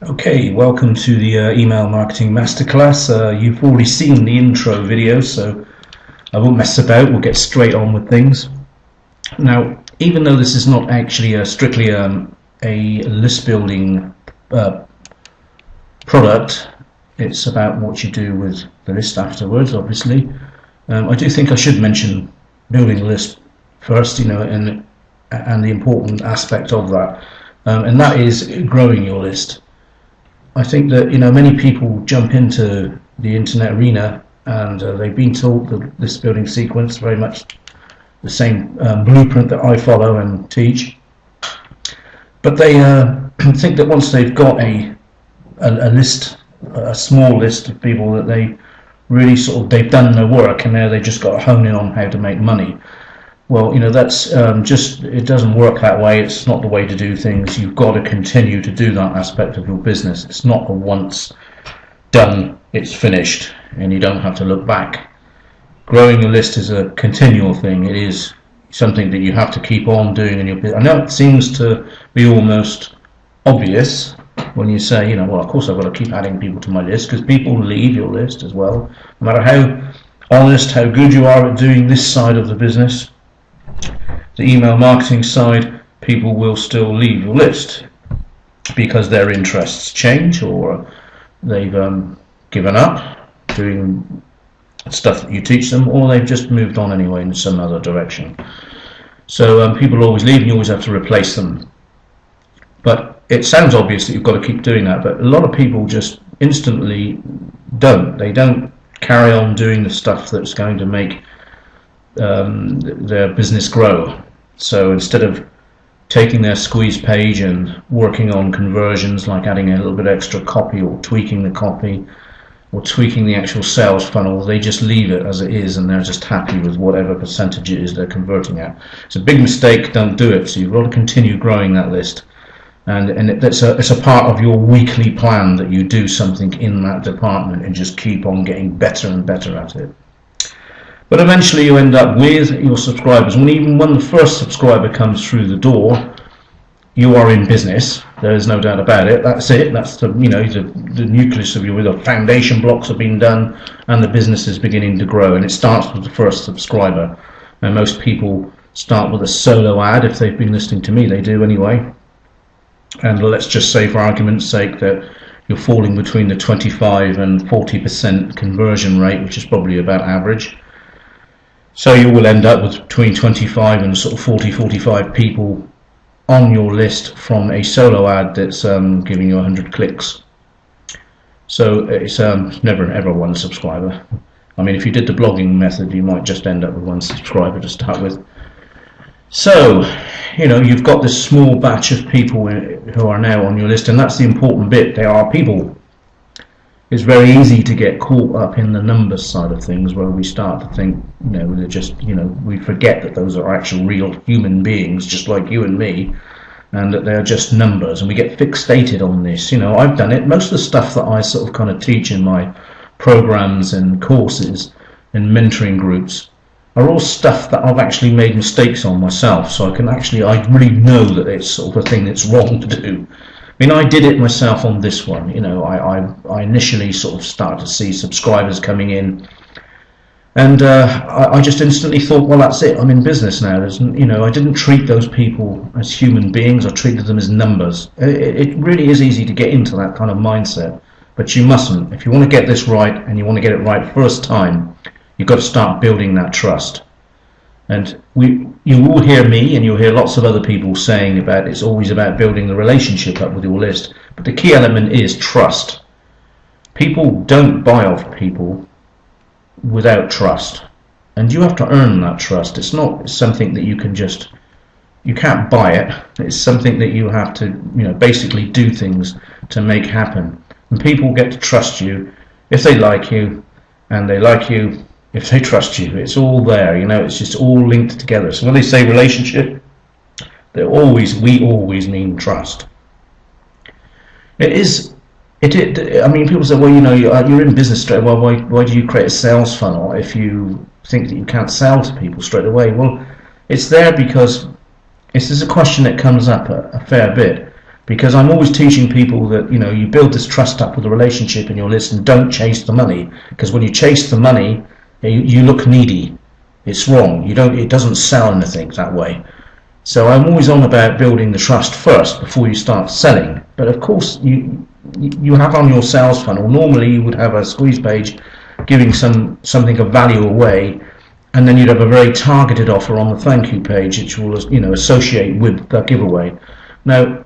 Okay, welcome to the Email Marketing Masterclass. You've already seen the intro video, so I won't mess about. We'll get straight on with things. Now, even though this is not actually strictly a list building product, it's about what you do with the list afterwards, obviously. I do think I should mention building a list first, and the important aspect of that, and that is growing your list. I think that many people jump into the internet arena and they've been taught the list building sequence, very much the same blueprint that I follow and teach. But they think that once they've got a list, a small list of people, that they really they've done their work, and now they just got to hone in on how to make money. Well, that's it doesn't work that way. It's not the way to do things. You've got to continue to do that aspect of your business. It's not a once done, it's finished, and you don't have to look back. Growing your list is a continual thing. It is something that you have to keep on doing in your business. I know it seems to be almost obvious when you say, well, of course I've got to keep adding people to my list, because people leave your list as well. No matter how honest, how good you are at doing this side of the business, the email marketing side, people will still leave your list because their interests change, or they've given up doing stuff that you teach them, or they've just moved on anyway in some other direction. So people always leave, and you always have to replace them. But it sounds obvious that you've got to keep doing that, but a lot of people just instantly don't. They don't carry on doing the stuff that's going to make their business grow. So instead of taking their squeeze page and working on conversions, like adding a little bit extra copy or tweaking the copy or tweaking the actual sales funnel, they just leave it as it is, and they're just happy with whatever percentage it is they're converting at. It's a big mistake. Don't do it. So you've got to continue growing that list, and it's a part of your weekly plan that you do something in that department and just keep on getting better and better at it. But eventually you end up with your subscribers. Even when the first subscriber comes through the door, you are in business. There is no doubt about it. That's it. That's the nucleus of the foundation blocks have been done, and the business is beginning to grow. And it starts with the first subscriber. And most people start with a solo ad. If they've been listening to me, they do anyway. And let's just say, for argument's sake, that you're falling between the 25 and 40% conversion rate, which is probably about average. So you will end up with between 25 and 45 people on your list from a solo ad that's giving you 100 clicks. So it's never ever one subscriber. I mean, if you did the blogging method, you might just end up with one subscriber to start with. So, you've got this small batch of people who are now on your list, and that's the important bit. They are people. It's very easy to get caught up in the numbers side of things, where we start to think, they're just, we forget that those are actual real human beings, just like you and me, and that they're just numbers, and we get fixated on this. I've done it. Most of the stuff that I kind of teach in my programs and courses and mentoring groups are all stuff that I've actually made mistakes on myself, so I really know that it's sort of a thing that's wrong to do. I did it myself on this one. I initially started to see subscribers coming in, and I just instantly thought, well, that's it. I'm in business now. I didn't treat those people as human beings. I treated them as numbers. It really is easy to get into that kind of mindset, but you mustn't. If you want to get this right, and you want to get it right first time, you've got to start building that trust. And you will hear me, and you'll hear lots of other people saying it's always about building the relationship up with your list. But the key element is trust. People don't buy off people without trust. And you have to earn that trust. It's not something that you can't buy it. It's something that you have to, basically do things to make happen. And people get to trust you if they like you, and they like you if they trust you. It's all there, it's just all linked together. So when they say relationship, we always mean trust. People say, well, you're in business straight away. Why do you create a sales funnel if you think that you can't sell to people straight away? Well, it's there because this is a question that comes up a fair bit. because I'm always teaching people that, you know, you build this trust up with a relationship in your list, and don't chase the money, because when you chase the money, you look needy. It's wrong. It doesn't sell anything that way. So I'm always on about building the trust first before you start selling. But of course, you have on your sales funnel, normally you would have a squeeze page giving something of value away, and then you'd have a very targeted offer on the thank you page, which will, you know, associate with that giveaway. Now,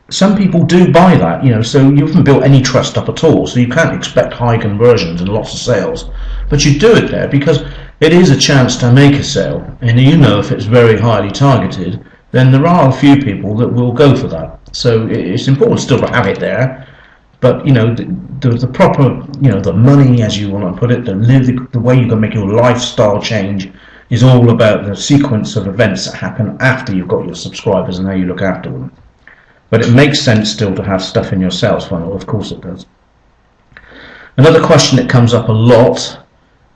some people do buy that, you know, so you haven't built any trust up at all, so you can't expect high conversions and lots of sales. But you do it there because it is a chance to make a sale, and you know, if it's very highly targeted, then there are a few people that will go for that. So it's important still to have it there, but, you know, the proper, you know, the money, as you want to put it, the way you can make your lifestyle change is all about the sequence of events that happen after you've got your subscribers and how you look after them. But it makes sense still to have stuff in your sales funnel, of course it does. Another question that comes up a lot,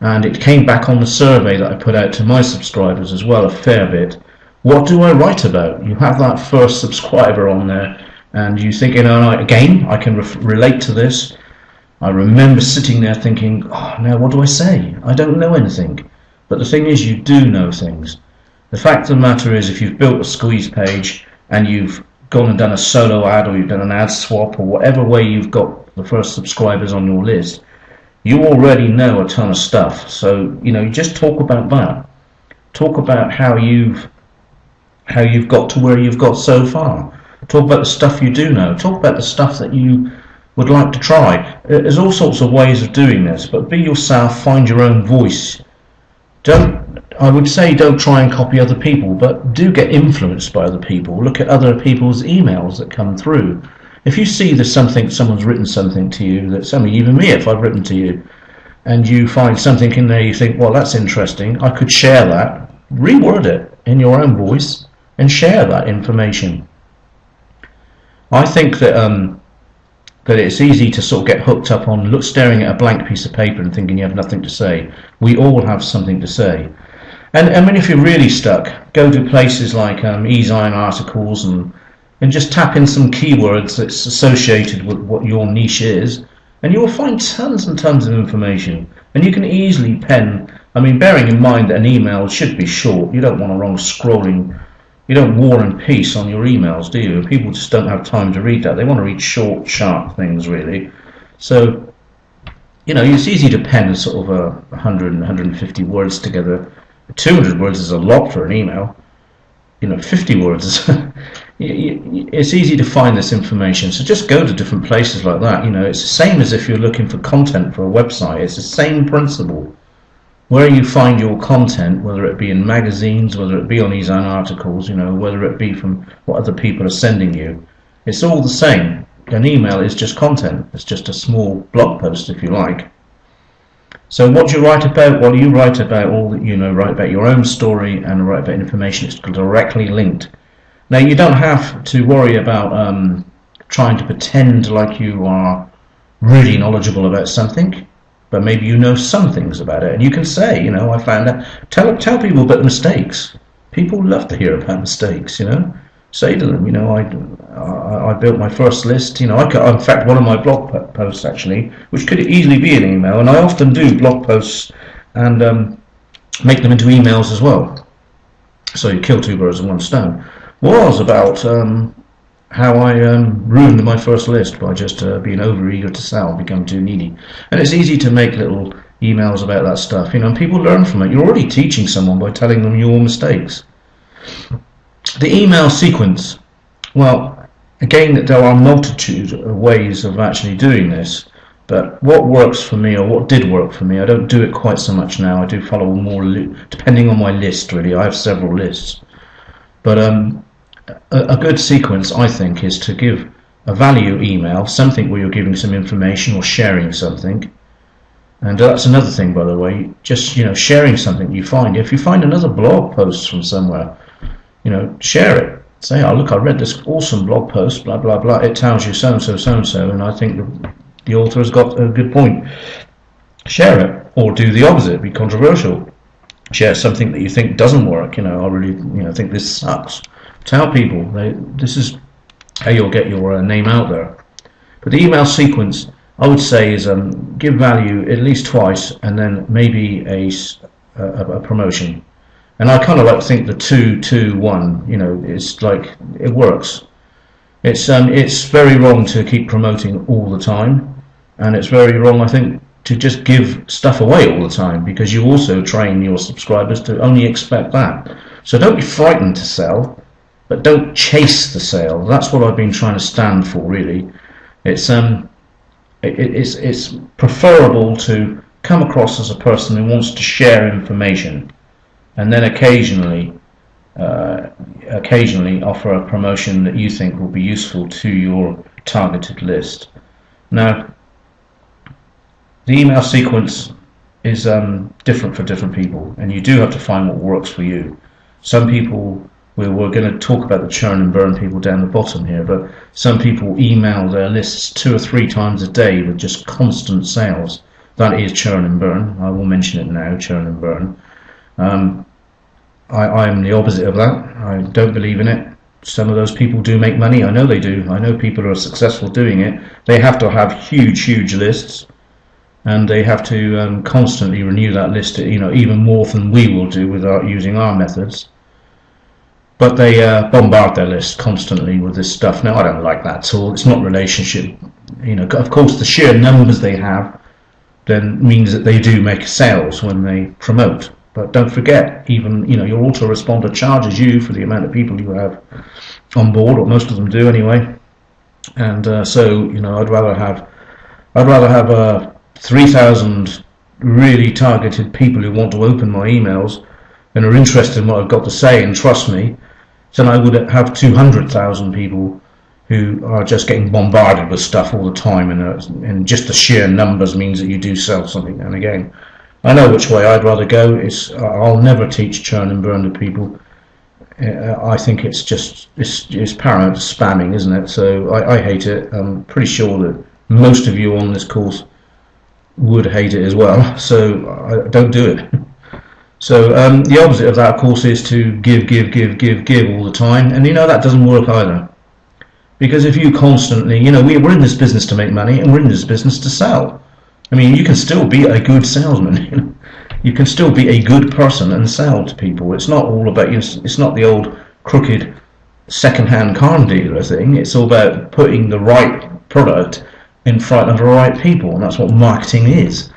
and it came back on the survey that I put out to my subscribers as well a fair bit: what do I write about? You have that first subscriber on there, and you think, you know, again, I can relate to this. I remember sitting there thinking, oh, now what do I say? I don't know anything. But the thing is, you do know things. The fact of the matter is, if you've built a squeeze page and you've gone and done a solo ad, or you've done an ad swap, or whatever way you've got the first subscribers on your list, you already know a ton of stuff. So, you know, you just talk about that. Talk about how you've got to where you've got so far. Talk about the stuff you do know. Talk about the stuff that you would like to try. There's all sorts of ways of doing this, but be yourself, find your own voice. I would say don't try and copy other people, but do get influenced by other people. Look at other people's emails that come through. If you see there's someone's written something to you, that even me, if I've written to you, and you find something in there you think, well, that's interesting, I could share that, reword it in your own voice and share that information. I think that it's easy to sort of get hooked up on staring at a blank piece of paper and thinking you have nothing to say. We all have something to say. And I mean, if you're really stuck, go to places like eZine articles and just tap in some keywords that's associated with what your niche is, and you'll find tons and tons of information. And you can easily pen, I mean, bearing in mind that an email should be short. You don't want a long scrolling, you don't War and Peace on your emails, do you? People just don't have time to read that. They want to read short, sharp things, really. So, you know, it's easy to pen a sort of 100 and 150 words together. 200 words is a lot for an email. You know, 50 words is it's easy to find this information. So just go to different places like that. You know, it's the same as if you're looking for content for a website. It's the same principle. Where you find your content, whether it be in magazines, whether it be on eZine articles, you know, whether it be from what other people are sending you, it's all the same. An email is just content. It's just a small blog post, if you like. So what do you write about? Well, you write about all that you know, write about your own story and write about information that's directly linked. Now, you don't have to worry about trying to pretend like you are really knowledgeable about something, but maybe you know some things about it, and you can say, you know, I found that. Tell people about the mistakes. People love to hear about mistakes, you know. Say to them, you know, I built my first list, you know, in fact, one of my blog posts, actually, which could easily be an email, and I often do blog posts and make them into emails as well. So you kill two birds with one stone. Was about how I ruined my first list by just being overeager to sell, become too needy. And it's easy to make little emails about that stuff, you know, and people learn from it. You're already teaching someone by telling them your mistakes. The email sequence. Well, again, there are multitude of ways of actually doing this, but what works for me, or what did work for me, I don't do it quite so much now. I do follow more, depending on my list, really. I have several lists. But a good sequence, I think, is to give a value email, something where you're giving some information or sharing something. And that's another thing, by the way, just, you know, sharing something you find. If you find another blog post from somewhere, you know, share it. Say, oh, look, I read this awesome blog post, blah, blah, blah. It tells you so-and-so, so-and-so, and I think the author has got a good point. Share it, or do the opposite, be controversial. Share something that you think doesn't work, you know, I really, you know, think this sucks. Tell people, this is you'll get your name out there. But the email sequence, I would say, is give value at least twice, and then maybe a promotion. And I kind of like to think the 2-2-1. You know, it's like it works. It's very wrong to keep promoting all the time, and it's very wrong, I think, to just give stuff away all the time, because you also train your subscribers to only expect that. So don't be frightened to sell, but don't chase the sale. That's what I've been trying to stand for, really. It's preferable to come across as a person who wants to share information, and then occasionally offer a promotion that you think will be useful to your targeted list. Now, the email sequence is different for different people, and you do have to find what works for you. Some people, we're going to talk about the churn and burn people down the bottom here, but some people email their lists 2 or 3 times a day with just constant sales. That is churn and burn. I will mention it now, churn and burn. I am the opposite of that. I don't believe in it. Some of those people do make money. I know they do. I know people who are successful doing it. They have to have huge lists, and they have to constantly renew that list, you know, even more than we will do without using our methods. But they bombard their list constantly with this stuff. Now, I don't like that at all. It's not relationship. You know, of course, the sheer numbers they have then means that they do make sales when they promote. But don't forget, even, you know, your autoresponder charges you for the amount of people you have on board, or most of them do anyway. And so, you know, I'd rather have 3,000 really targeted people who want to open my emails and are interested in what I've got to say and trust me, than I would have 200,000 people who are just getting bombarded with stuff all the time, and just the sheer numbers means that you do sell something. And again, I know which way I'd rather go. I'll never teach churn and burn to people. I think it's paramount spamming, isn't it? So I hate it. I'm pretty sure that most of you on this course would hate it as well. So I don't do it. So the opposite of that, of course, is to give all the time, and you know that doesn't work either. Because if you constantly, you know, we're in this business to make money, and we're in this business to sell. I mean, you can still be a good salesman. You can still be a good person and sell to people. It's not all about, it's not the old crooked second-hand car dealer thing. It's all about putting the right product in front of the right people, and that's what marketing is.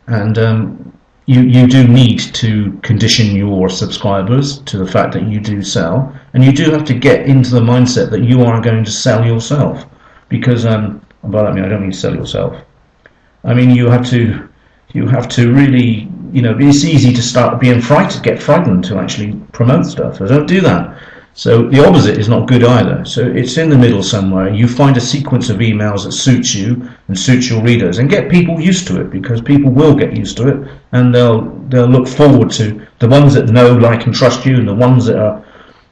And you do need to condition your subscribers to the fact that you do sell, and you do have to get into the mindset that you are going to sell yourself. Because by that I mean, I don't mean sell yourself. I mean, you have to really, you know, it's easy to start being get frightened to actually promote stuff. So don't do that. So the opposite is not good either. So it's in the middle somewhere. You find a sequence of emails that suits you and suits your readers, and get people used to it, because people will get used to it, and they'll look forward to the ones that know, like, and trust you, and the ones that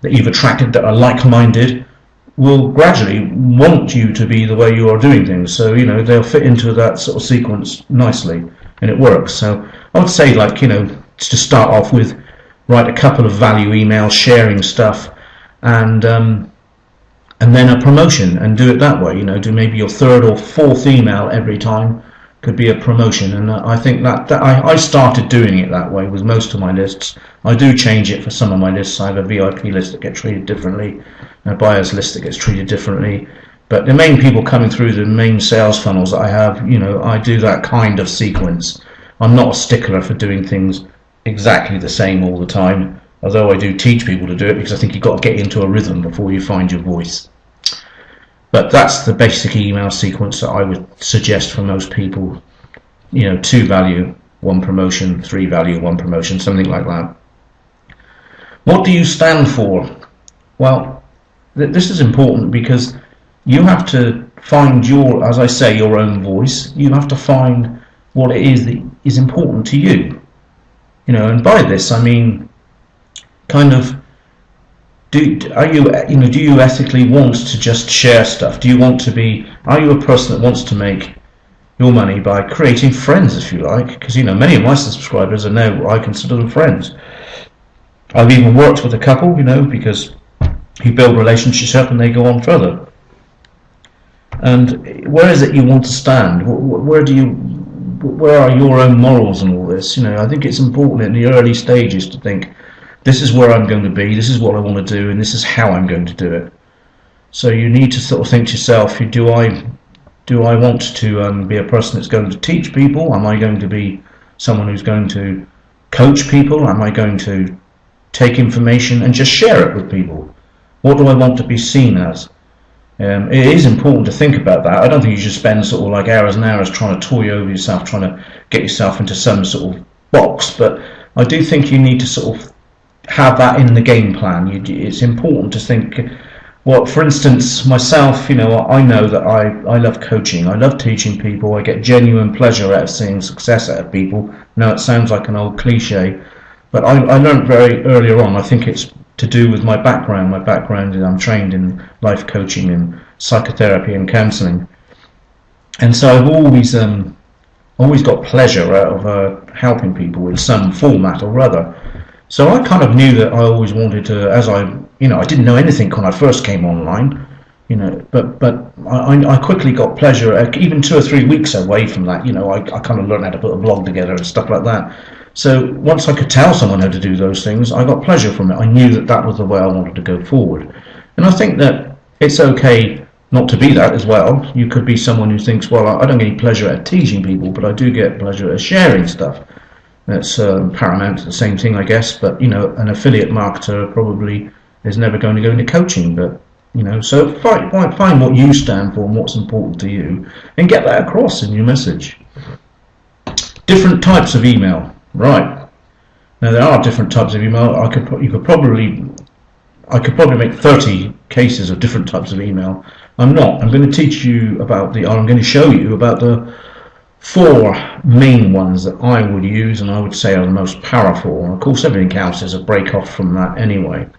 you've attracted that are like-minded will gradually want you to be the way you are doing things. So, you know, they'll fit into that sort of sequence nicely, and it works. So I would say, like, you know, to start off with, write a couple of value emails sharing stuff, and then a promotion, and do it that way. You know, do maybe your 3rd or 4th email every time could be a promotion. And I think that I started doing it that way with most of my lists. I do change it for some of my lists. I have a VIP list that gets treated differently, a buyer's list that gets treated differently. But the main people coming through the main sales funnels that I have, you know, I do that kind of sequence. I'm not a stickler for doing things exactly the same all the time, although I do teach people to do it, because I think you've got to get into a rhythm before you find your voice. But that's the basic email sequence that I would suggest for most people. You know, 2 value, 1 promotion, 3 value, 1 promotion, something like that. What do you stand for? Well, this is important, because you have to find your, as I say, your own voice. You have to find what it is that is important to you. You know, and by this I mean, kind of, do you ethically want to just share stuff? Are you a person that wants to make your money by creating friends, if you like? Because, you know, many of my subscribers are now, I consider them friends. I've even worked with a couple, you know, because you build relationships up and they go on further. And where is it you want to stand? Where are your own morals and all this? I think it's important in the early stages to think, this is where I'm going to be, this is what I want to do, and this is how I'm going to do it. So you need to sort of think to yourself, do I want to be a person that's going to teach people? Am I going to be someone who's going to coach people? Am I going to take information and just share it with people? What do I want to be seen as? It is important to think about that. I don't think you should spend sort of like hours and hours trying to toy over yourself, trying to get yourself into some sort of box, but I do think you need to sort of have that in the game plan. It's important to think, well, for instance, myself, I know that I love coaching, I love teaching people, I get genuine pleasure out of seeing success out of people. Now it sounds like an old cliche, but I learned very earlier on, I think it's to do with my background. My background is I'm trained in life coaching and psychotherapy and counselling, and so I've always got pleasure out of helping people in some format or other. So I kind of knew that I always wanted to, I didn't know anything when I first came online, but I quickly got pleasure, even 2 or 3 weeks away from that. I kind of learned how to put a blog together and stuff like that. So once I could tell someone how to do those things, I got pleasure from it. I knew that was the way I wanted to go forward. And I think that it's okay not to be that as well. You could be someone who thinks, well, I don't get any pleasure at teaching people, but I do get pleasure at sharing stuff. That's paramount, the same thing, I guess. But, an affiliate marketer probably is never going to go into coaching. But, so find what you stand for and what's important to you and get that across in your message. Different types of email. Right. Now there are different types of email. I could probably make 30 cases of different types of email. I'm not. I'm going to teach you about I'm going to show you about the 4 main ones that I would use and I would say are the most powerful. And of course everything else is a break off from that anyway.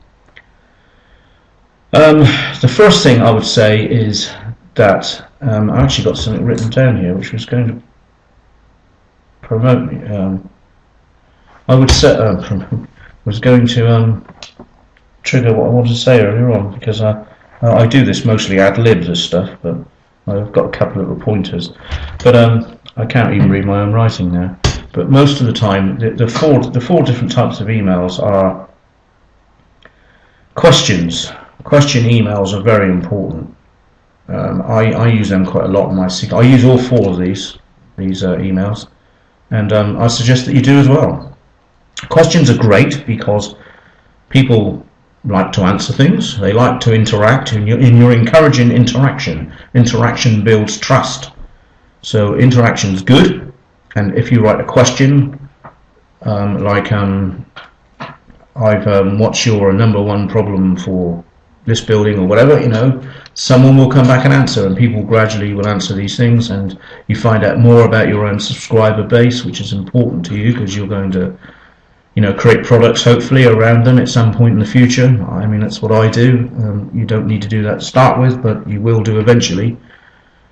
The first thing I would say is that I actually got something written down here which was going to promote me. I would set was going to trigger what I wanted to say earlier on, because I do this mostly ad lib this stuff, but I've got a couple of little pointers. But I can't even read my own writing now. But most of the time, the four different types of emails are questions. Question emails are very important. I use them quite a lot in my I use all 4 of these emails, and I suggest that you do as well. Questions are great because people like to answer things, they like to interact, and you're encouraging interaction. Interaction builds trust. So interaction's good, and if you write a question what's your number 1 problem for this building or whatever, someone will come back and answer, and people gradually will answer these things, and you find out more about your own subscriber base, which is important to you because you're going to create products hopefully around them at some point in the future. I mean, that's what I do. You don't need to do that to start with, but you will do eventually.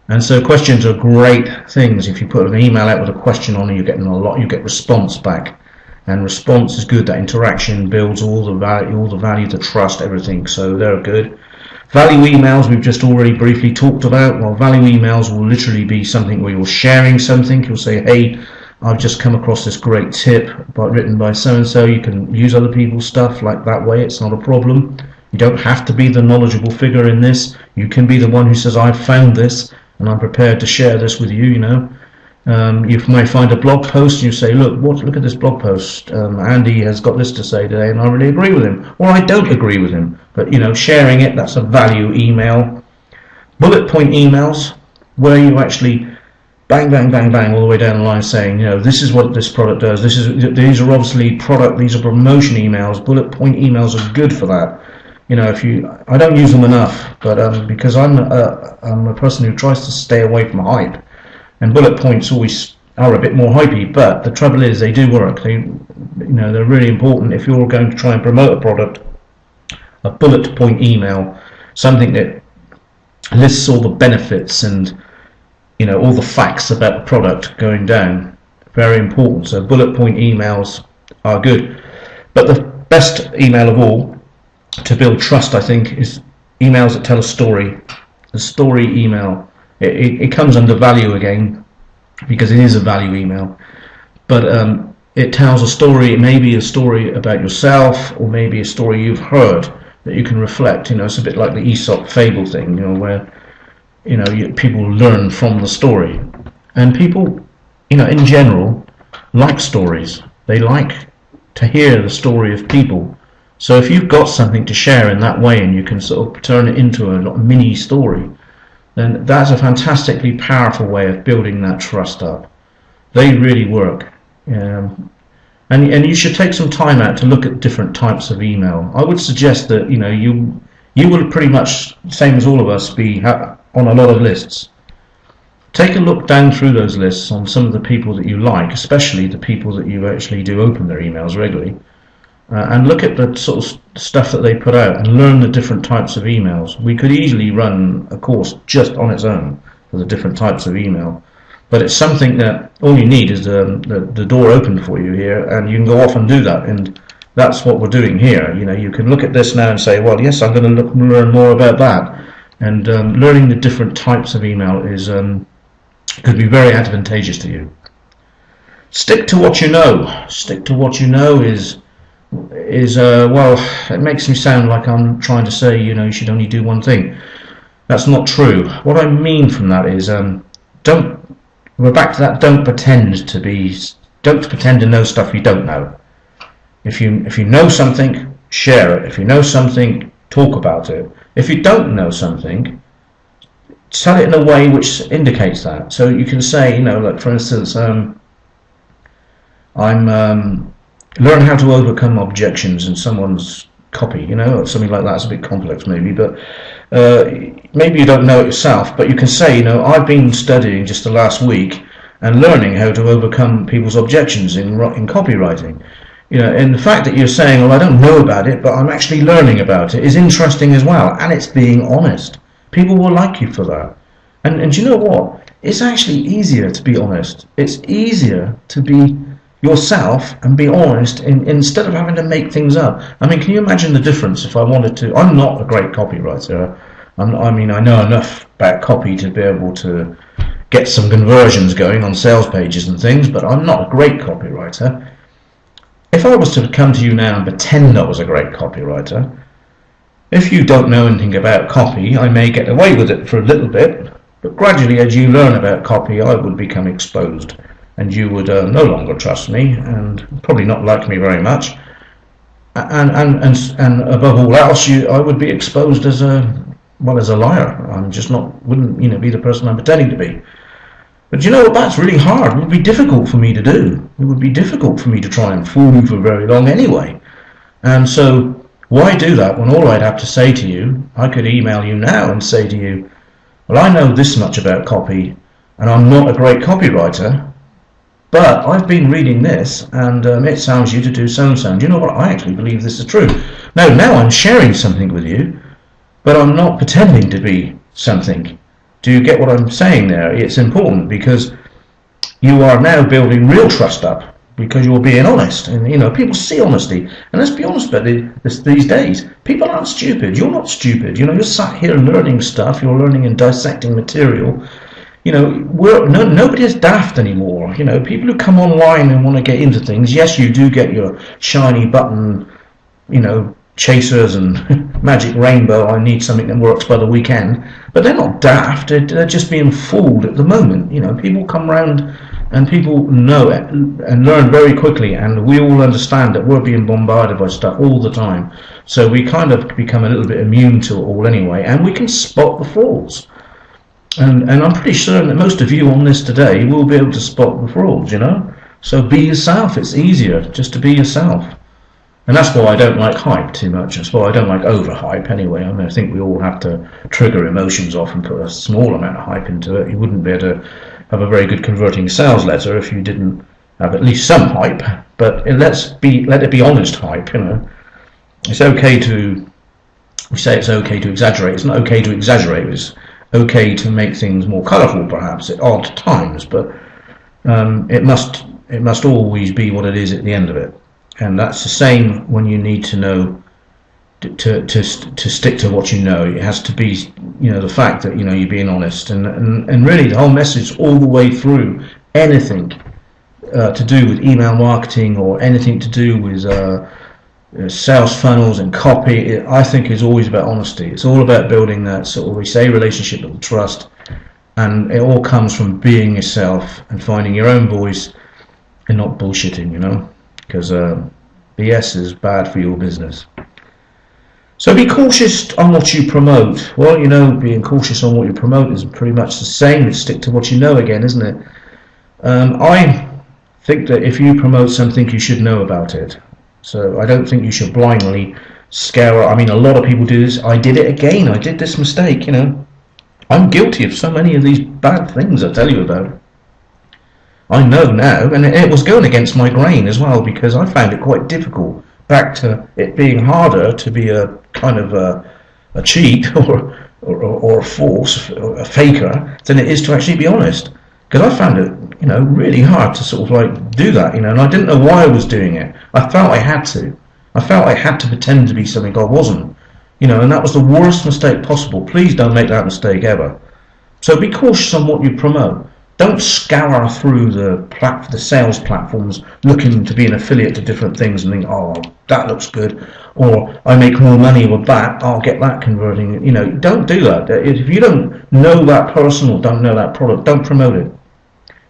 And so questions are great things. If you put an email out with a question on it, you're getting you get response back. And response is good. That interaction builds all the value, the trust, everything. So they're good. Value emails we've just already briefly talked about. Well, value emails will literally be something where you're sharing something. You'll say, hey, I've just come across this great tip written by so-and-so. You can use other people's stuff like that way. It's not a problem. You don't have to be the knowledgeable figure in this. You can be the one who says, I've found this and I'm prepared to share this with you, You may find a blog post and you say, look at this blog post. Andy has got this to say today and I really agree with him. Or I don't agree with him. But, sharing it, that's a value email. Bullet point emails, where you actually bang, bang, bang, bang, all the way down the line saying, this is what this product does. These are obviously these are promotion emails. Bullet point emails are good for that. I don't use them enough, but because I'm a person who tries to stay away from hype, and bullet points always are a bit more hypey. But the trouble is, they do work. They're really important if you're going to try and promote a product. A bullet point email, something that lists all the benefits and all the facts about the product going down. Very important. So bullet point emails are good. But the best email of all to build trust, I think, is emails that tell a story. The story email. It comes under value again because it is a value email, but it tells a story. It may be a story about yourself, or maybe a story you've heard that you can reflect. It's a bit like the Aesop fable thing, where people learn from the story, and people, in general, like stories. They like to hear the story of people. So if you've got something to share in that way, and you can sort of turn it into a mini story, then that's a fantastically powerful way of building that trust up. They really work. And you should take some time out to look at different types of email. I would suggest that you will pretty much, same as all of us, be on a lot of lists. Take a look down through those lists on some of the people that you like, especially the people that you actually do open their emails regularly, and look at the sort of stuff that they put out and learn the different types of emails. We could easily run a course just on its own for the different types of email, but it's something that all you need is the door open for you here, and you can go off and do that. And that's what we're doing here. You can look at this now and say, well, yes, I'm going to learn more about that. And learning the different types of email is could be very advantageous to you. Stick to what you know. Stick to what you know is well, it makes me sound like I'm trying to say, you should only do one thing. That's not true. What I mean from that is, we're back to that. Don't pretend to know stuff you don't know. If you know something, share it. If you know something, talk about it. If you don't know something, tell it in a way which indicates that. So you can say, like for instance, I'm learn how to overcome objections in someone's copy. Something like that. It's a bit complex maybe, but maybe you don't know it yourself. But you can say, I've been studying just the last week and learning how to overcome people's objections in copywriting. And the fact that you're saying, well, I don't know about it, but I'm actually learning about it, is interesting as well, and it's being honest. People will like you for that. And you know what? It's actually easier to be honest. It's easier to be yourself and be honest instead of having to make things up. I mean, can you imagine the difference if I wanted to? I'm not a great copywriter. I know enough about copy to be able to get some conversions going on sales pages and things, but I'm not a great copywriter. If I was to come to you now and pretend I was a great copywriter, if you don't know anything about copy, I may get away with it for a little bit, but gradually as you learn about copy, I would become exposed, and you would no longer trust me and probably not like me very much, and above all else, I would be exposed as a liar. I'm just wouldn't be the person I'm pretending to be. But you know what? That's really hard. It would be difficult for me to do. It would be difficult for me to try and fool you for very long anyway. And so, why do that when all I'd have to say to you, I could email you now and say to you, well, I know this much about copy, and I'm not a great copywriter, but I've been reading this, and it sounds you to do so and so. And you know what? I actually believe this is true. Now I'm sharing something with you, but I'm not pretending to be something. Do you get what I'm saying there? It's important because you are now building real trust up because you're being honest. And people see honesty. And let's be honest about these days. People aren't stupid. You're not stupid. You're sat here learning stuff. You're learning and dissecting material. Nobody is daft anymore. People who come online and want to get into things, yes, you do get your shiny button, chasers and magic rainbow, I need something that works by the weekend, but they're not daft. They're just being fooled at the moment. People come round and people know it and learn very quickly, and we all understand that we're being bombarded by stuff all the time, so we kind of become a little bit immune to it all anyway, and we can spot the frauds, and I'm pretty certain that most of you on this today will be able to spot the frauds. So be yourself. It's easier just to be yourself. And that's why I don't like hype too much. That's why I don't like overhype anyway. I think we all have to trigger emotions off and put a small amount of hype into it. You wouldn't be able to have a very good converting sales letter if you didn't have at least some hype. But let it be honest hype. It's okay to, we say it's okay to exaggerate. It's not okay to exaggerate. It's okay to make things more colourful, perhaps at odd times. But it must always be what it is at the end of it. And that's the same when you need to know to stick to what you know. It has to be, the fact that you're being honest, and really the whole message all the way through anything to do with email marketing or anything to do with sales funnels and copy. I think is always about honesty. It's all about building that sort of, we say, relationship of trust, and it all comes from being yourself and finding your own voice and not bullshitting, because BS is bad for your business. So be cautious on what you promote. Well, being cautious on what you promote is pretty much the same as stick to what you know again, isn't it? I think that if you promote something, you should know about it. So I don't think you should blindly scour. I mean, a lot of people do this. I did it again. I did this mistake, I'm guilty of so many of these bad things I tell you about. I know now, and it was going against my grain as well, because I found it quite difficult, back to it being harder to be a kind of a cheat or a force, a faker, than it is to actually be honest. Because I found it, really hard to sort of like do that, and I didn't know why I was doing it. I felt I had to. I felt I had to pretend to be something I wasn't, and that was the worst mistake possible. Please don't make that mistake ever. So be cautious on what you promote. Don't scour through the sales platforms looking to be an affiliate to different things and think, oh, that looks good, or I make more money with that, I'll get that converting. Don't do that. If you don't know that person or don't know that product, don't promote it.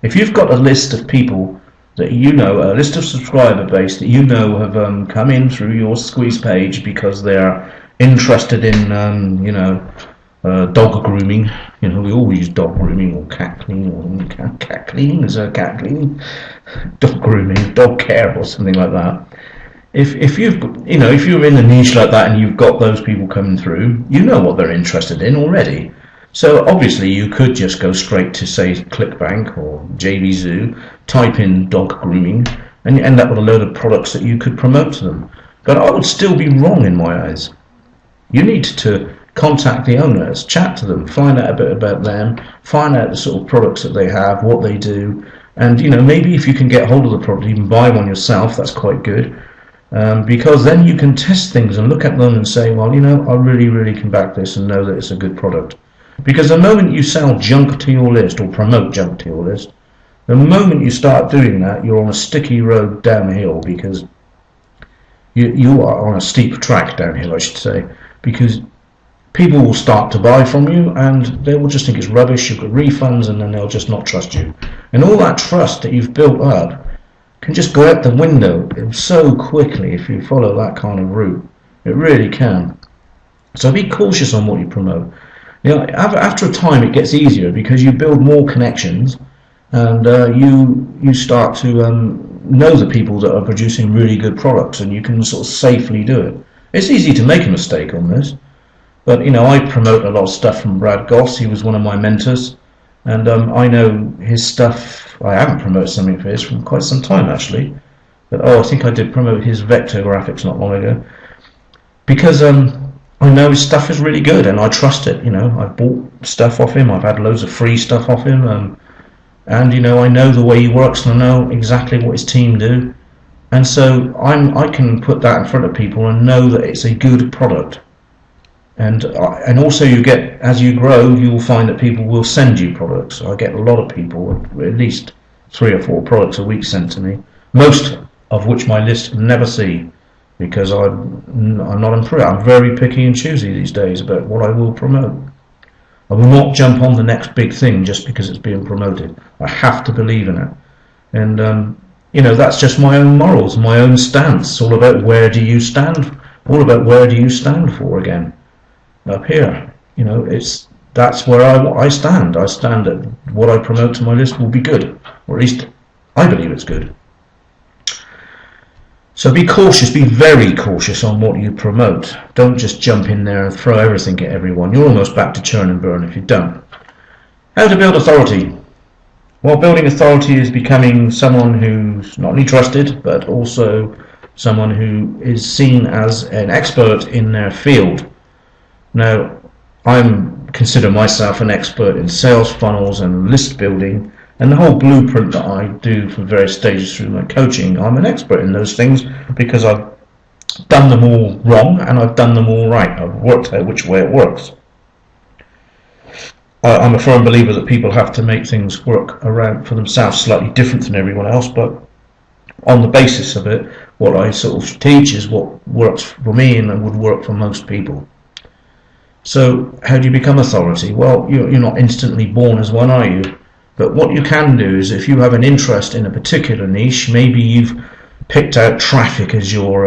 If you've got a list of people that a list of subscriber base that have come in through your squeeze page because they're interested in, dog grooming. We all use dog grooming or cat cleaning, or cat cleaning. Is there cat cleaning? Dog grooming, dog care, or something like that. If you've if you're in a niche like that and you've got those people coming through, you know what they're interested in already. So obviously you could just go straight to, say, ClickBank or JVZoo, type in dog grooming, and you end up with a load of products that you could promote to them. But I would still be wrong in my eyes. You need to contact the owners, chat to them, find out a bit about them, find out the sort of products that they have, what they do, and maybe if you can get hold of the product, even buy one yourself, that's quite good, because then you can test things and look at them and say, well, I really, really can back this and know that it's a good product. Because the moment you sell junk to your list or promote junk to your list, the moment you start doing that, you're on a sticky road downhill, because you are on a steep track downhill, I should say, because people will start to buy from you and they will just think it's rubbish, you've got refunds, and then they'll just not trust you. And all that trust that you've built up can just go out the window so quickly if you follow that kind of route. It really can. So be cautious on what you promote. After a time it gets easier because you build more connections, and you start to know the people that are producing really good products, and you can sort of safely do it. It's easy to make a mistake on this, but I promote a lot of stuff from Brad Goss. He was one of my mentors, and I know his stuff. I haven't promoted something for his from quite some time actually, but I think I did promote his vector graphics not long ago, because I know his stuff is really good and I trust it. I've bought stuff off him, I've had loads of free stuff off him, and I know the way he works and I know exactly what his team do, and so I can put that in front of people and know that it's a good product. And also you get, as you grow, you will find that people will send you products. I get a lot of people, at least 3 or 4 products a week sent to me, most of which my list never see, because I'm not impressed. I'm very picky and choosy these days about what I will promote. I will not jump on the next big thing just because it's being promoted. I have to believe in it, and that's just my own morals, my own stance. It's all about where do you stand. All about where do you stand for again. Up here, that's where I stand. I stand that what I promote to my list will be good, or at least I believe it's good. So be cautious, be very cautious on what you promote. Don't just jump in there and throw everything at everyone. You're almost back to churn and burn if you don't. How to build authority? Well, building authority is becoming someone who's not only trusted, but also someone who is seen as an expert in their field. Now, I consider myself an expert in sales funnels and list building, and the whole blueprint that I do for various stages through my coaching. I'm an expert in those things because I've done them all wrong and I've done them all right. I've worked out which way it works. I'm a firm believer that people have to make things work around for themselves slightly different than everyone else, but on the basis of it, what I sort of teach is what works for me and would work for most people. So how do you become authority? Well, you're not instantly born as one, are you? But what you can do is, if you have an interest in a particular niche, maybe you've picked out traffic as your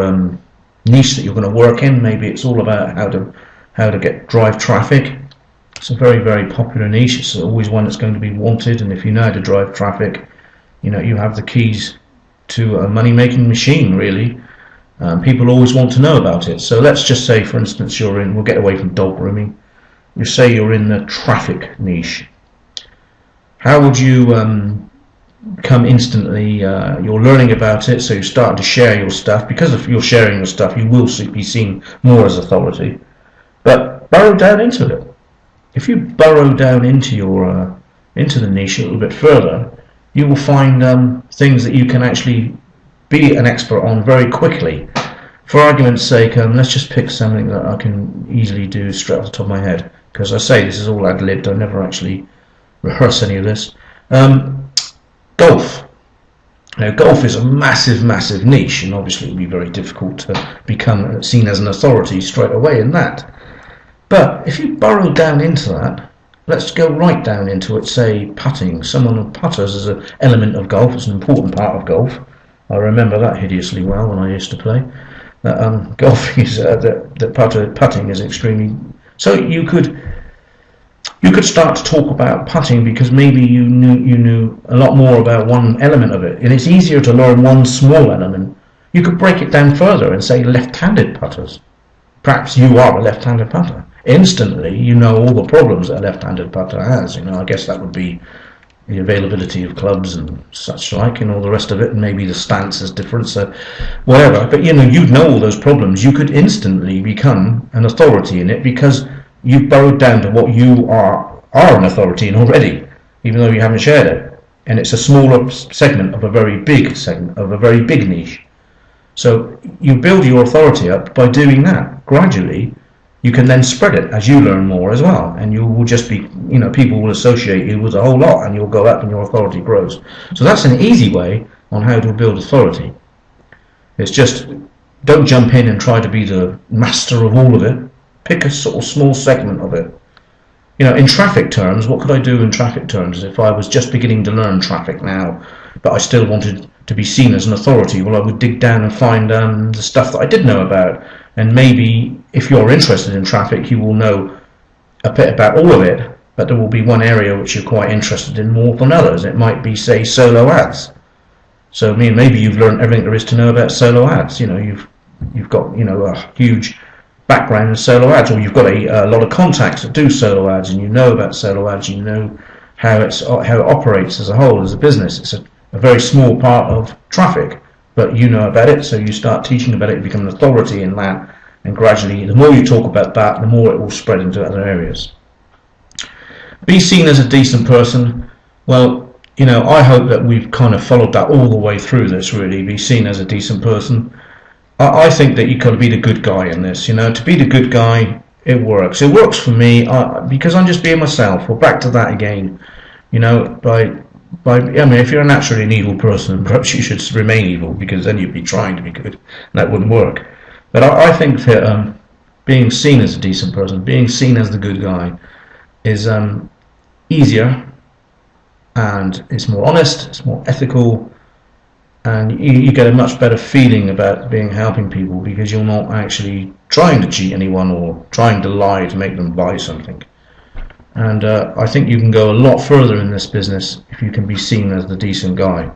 niche that you're going to work in. Maybe it's all about how to drive traffic. It's a very, very popular niche. It's always one that's going to be wanted, and if you know how to drive traffic, you have the keys to a money-making machine, really. People always want to know about it. So let's just say, for instance, we'll get away from dog grooming. You say you're in the traffic niche. How would you come instantly? You're learning about it, so you start to share your stuff. Because if you're sharing your stuff, you will be seen more as authority. But burrow down into it. If you burrow down into the niche a little bit further, you will find things that you can actually be an expert on very quickly. For argument's sake, let's just pick something that I can easily do straight off the top of my head, because I say this is all ad-libbed. I never actually rehearse any of this. Golf. Now, golf is a massive, massive niche, and obviously it would be very difficult to become seen as an authority straight away in that. But if you burrow down into that, let's go right down into it, say putting. Someone who putters is an element of golf, it's an important part of golf. I remember that hideously well when I used to play. Golf is putting is extremely. So you could start to talk about putting because maybe you knew a lot more about one element of it, and it's easier to learn one small element. You could break it down further and say left-handed putters. Perhaps you are a left-handed putter. Instantly, you know all the problems that a left-handed putter has. I guess that would be the availability of clubs and such like, and all the rest of it, and maybe the stance is different, so whatever. But you'd know all those problems. You could instantly become an authority in it because you've burrowed down to what you are an authority in already, even though you haven't shared it. And it's a smaller segment of a very big niche. So you build your authority up by doing that gradually. You can then spread it as you learn more as well, and you will just be, people will associate you with a whole lot, and you'll go up and your authority grows. So that's an easy way on how to build authority. It's just, don't jump in and try to be the master of all of it. Pick a sort of small segment of it. In traffic terms, what could I do in traffic terms if I was just beginning to learn traffic now, but I still wanted to be seen as an authority? Well, I would dig down and find the stuff that I did know about. And maybe if you're interested in traffic, you will know a bit about all of it, but there will be one area which you're quite interested in more than others. It might be, say, solo ads. So maybe you've learned everything there is to know about solo ads. You've got a huge background in solo ads, or you've got a lot of contacts that do solo ads, and you know about solo ads. You know how it operates as a whole, as a business. It's a very small part of traffic. But you know about it, so you start teaching about it, you become an authority in that, and gradually, the more you talk about that, the more it will spread into other areas. Be seen as a decent person. Well, I hope that we've kind of followed that all the way through this, really. Be seen as a decent person. I think that you've got to be the good guy in this. To be the good guy, it works. It works for me because I'm just being myself. We're back to that again. If you're naturally an evil person, perhaps you should remain evil, because then you'd be trying to be good, and that wouldn't work. But I think that being seen as a decent person, being seen as the good guy, is easier, and it's more honest, it's more ethical, and you get a much better feeling about helping people, because you're not actually trying to cheat anyone or trying to lie to make them buy something. And I think you can go a lot further in this business if you can be seen as the decent guy.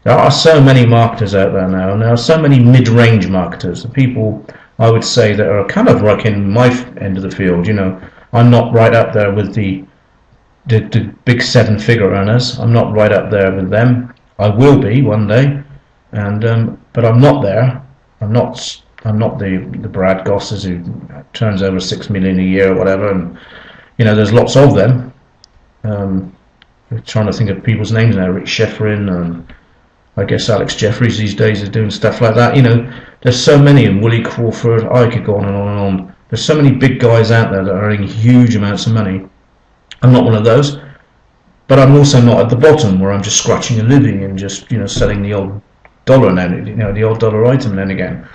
There are so many marketers out there now, and there are so many mid-range marketers, the people, I would say, that are kind of like in my end of the field. I'm not right up there with the big seven-figure earners. I'm not right up there with them. I will be one day, but I'm not there. I'm not the Brad Gosses who turns over 6 million a year or whatever, and there's lots of them. I'm trying to think of people's names now. Rick Sheffrin, and I guess Alex Jeffries these days is doing stuff like that. There's so many, and Willie Crawford. I could go on and on and on. There's so many big guys out there that are earning huge amounts of money. I'm not one of those, but I'm also not at the bottom where I'm just scratching a living and just selling the odd dollar now, the odd dollar item then again.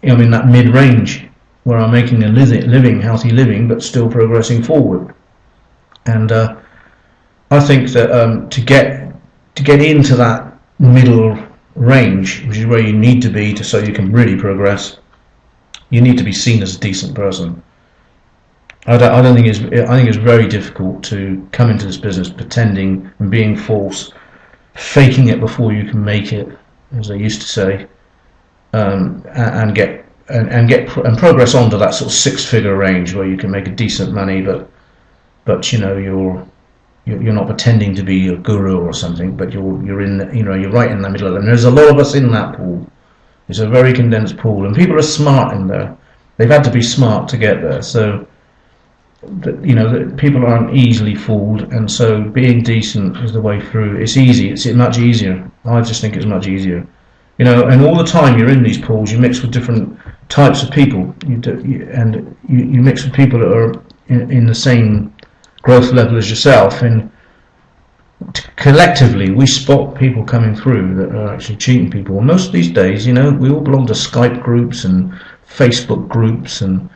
I'm in that mid-range where I'm making a living, healthy living, but still progressing forward. And I think that to get into that middle range, which is where you need to be so you can really progress, you need to be seen as a decent person. I think it's very difficult to come into this business pretending and being false, faking it before you can make it, as they used to say, and progress on to that sort of six-figure range where you can make a decent money, but you're not pretending to be a guru or something, but you're right in the middle of it. And there's a lot of us in that pool. It's a very condensed pool, and people are smart in there. They've had to be smart to get there. So people aren't easily fooled, and so being decent is the way through. It's easy. It's much easier. I just think it's much easier. And all the time you're in these pools, you mix with different types of people. You mix with people that are in the same growth level as yourself, and collectively we spot people coming through that are actually cheating people. And most of these days, we all belong to Skype groups and Facebook groups and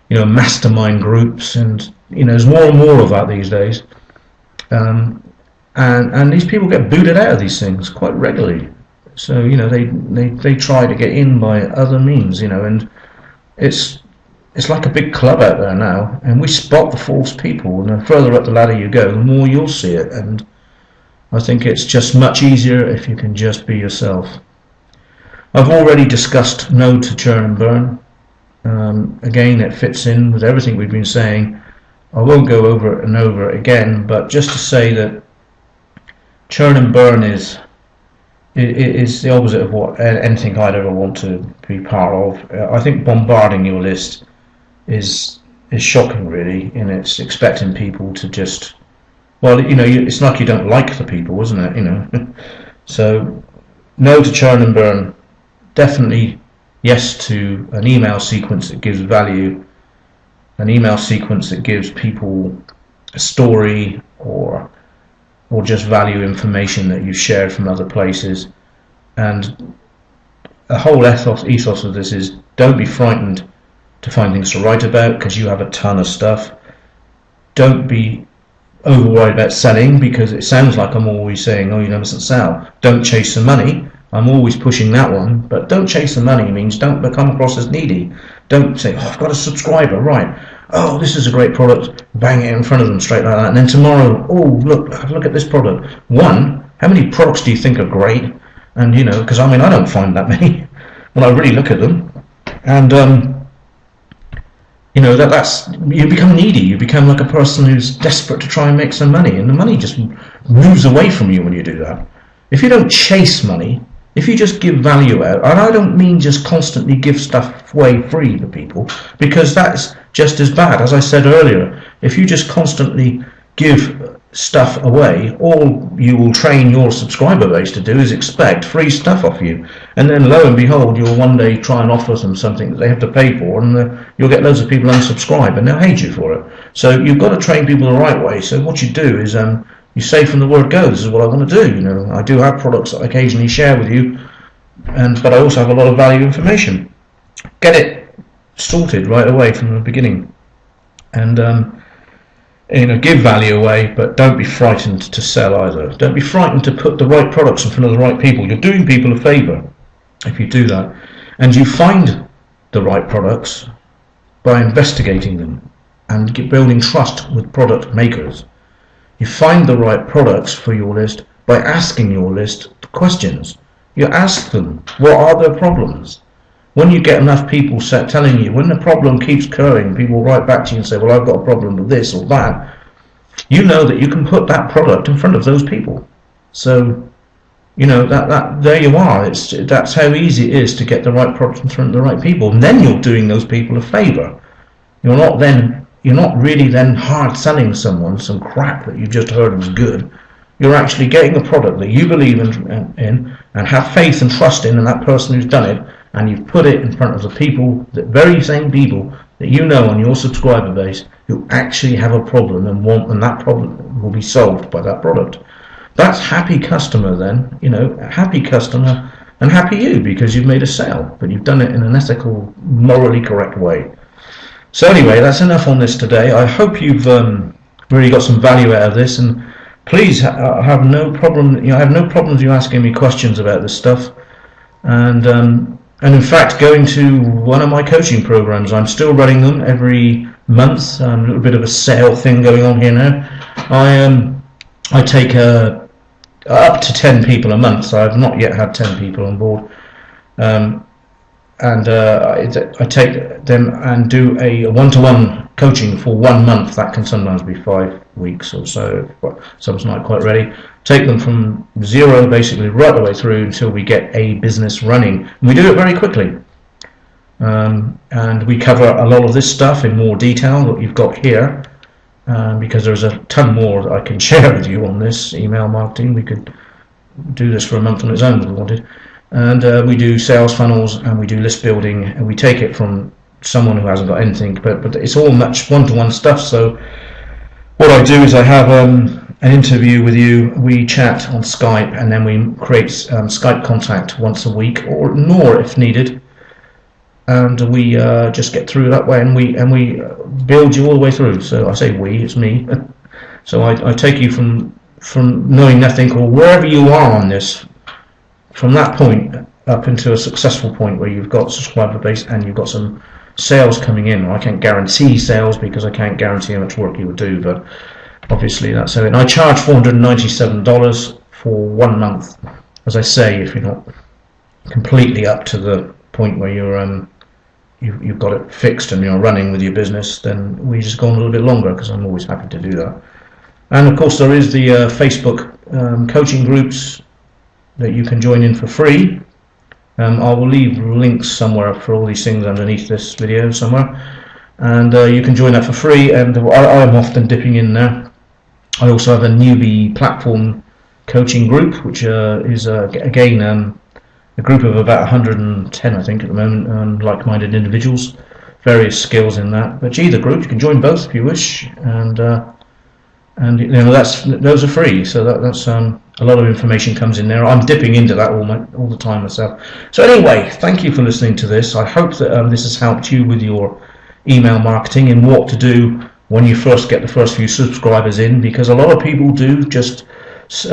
mastermind groups, and there's more and more of that these days. And these people get booted out of these things quite regularly. So they try to get in by other means, and it's like a big club out there now, and we spot the false people, and the further up the ladder you go, the more you'll see it. And I think it's just much easier if you can just be yourself. I've already discussed no to churn and burn. Again, it fits in with everything we've been saying. I won't go over it and over it again, but just to say that churn and burn is the opposite of what anything I'd ever want to be part of. I think bombarding your list is shocking, really, and it's expecting people to just, it's like you don't like the people, isn't it? So no to churn and burn. Definitely yes to an email sequence that gives value, an email sequence that gives people a story or just value information that you've shared from other places. And the whole ethos of this is don't be frightened to find things to write about, because you have a ton of stuff. Don't be over worried about selling, because it sounds like I'm always saying, you mustn't sell. Don't chase the money. I'm always pushing that one, but don't chase the money means don't come across as needy. Don't say, I've got a subscriber, right? Oh, this is a great product. Bang it in front of them straight like that. And then tomorrow, look at this product. One, how many products do you think are great? And because I don't find that many when I really look at them. And that's you become needy. You become like a person who's desperate to try and make some money, and the money just moves away from you when you do that. If you don't chase money, if you just give value out, and I don't mean just constantly give stuff away free to people, because that's just as bad. As I said earlier, if you just constantly give stuff away, all you will train your subscriber base to do is expect free stuff off you, and then lo and behold, you'll one day try and offer them something that they have to pay for, and you'll get loads of people unsubscribe, and they'll hate you for it. So you've got to train people the right way. So what you do is you say from the word go, this is what I want to do. I do have products that I occasionally share with you, but I also have a lot of value information. Get it sorted right away from the beginning, and give value away, but don't be frightened to sell either. Don't be frightened to put the right products in front of the right people. You're doing people a favour if you do that. And you find the right products by investigating them and building trust with product makers. You find the right products for your list by asking your list questions. You ask them, what are their problems? When you get enough people telling you, when the problem keeps occurring, people write back to you and say, well, I've got a problem with this or that, you know that you can put that product in front of those people. So, that there you are. That's how easy it is to get the right product in front of the right people. And then you're doing those people a favour. You're not really then hard selling someone some crap that you just heard was good. You're actually getting a product that you believe in and have faith and trust in, and that person who's done it, and you've put it in front of the people, the very same people that you know on your subscriber base who actually have a problem and that problem will be solved by that product. That's happy customer then, happy customer and happy you, because you've made a sale, but you've done it in an ethical, morally correct way. So anyway, that's enough on this today. I hope you've really got some value out of this, and please have no problem. I have no problems you asking me questions about this stuff, and in fact, going to one of my coaching programs. I'm still running them every month. A little bit of a sale thing going on here now. I take up to 10 people a month, so I've not yet had 10 people on board. I take them and do a one-to-one coaching for 1 month. That can sometimes be 5 weeks or so, but someone's not quite ready. Take them from zero basically right the way through until we get a business running. And we do it very quickly. And we cover a lot of this stuff in more detail that you've got here, because there's a ton more that I can share with you on this email marketing. We could do this for a month on its own if we wanted. And we do sales funnels, and we do list building, and we take it from someone who hasn't got anything, but it's all much one-to-one stuff. So what I do is I have an interview with you, we chat on Skype, and then we create Skype contact once a week or more if needed, and we just get through that way, and we build you all the way through. So I say we, it's me. So I take you from knowing nothing or wherever you are on this, from that point up into a successful point where you've got a subscriber base and you've got some sales coming in. I can't guarantee sales because I can't guarantee how much work you would do, but obviously that's it. And I charge $497 for 1 month. As I say, if you're not completely up to the point where you've got it fixed and you're running with your business, then we just go on a little bit longer, because I'm always happy to do that. And of course there is the Facebook coaching groups that you can join in for free. I will leave links somewhere for all these things underneath this video somewhere, and you can join that for free, and I'm often dipping in there. I also have a newbie platform coaching group, which is again a group of about 110 I think at the moment, like-minded individuals, various skills in that, but either group you can join both if you wish, and those are free, so that's a lot of information comes in there. I'm dipping into that all the time myself. So anyway, thank you for listening to this. I hope that this has helped you with your email marketing and what to do when you first get the first few subscribers in, because a lot of people do just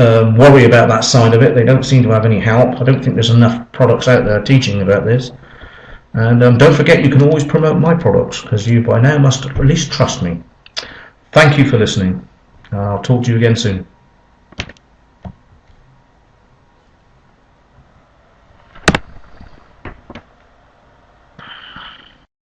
worry about that side of it. They don't seem to have any help. I don't think there's enough products out there teaching about this. And don't forget, you can always promote my products, because you by now must at least trust me. Thank you for listening. I'll talk to you again soon.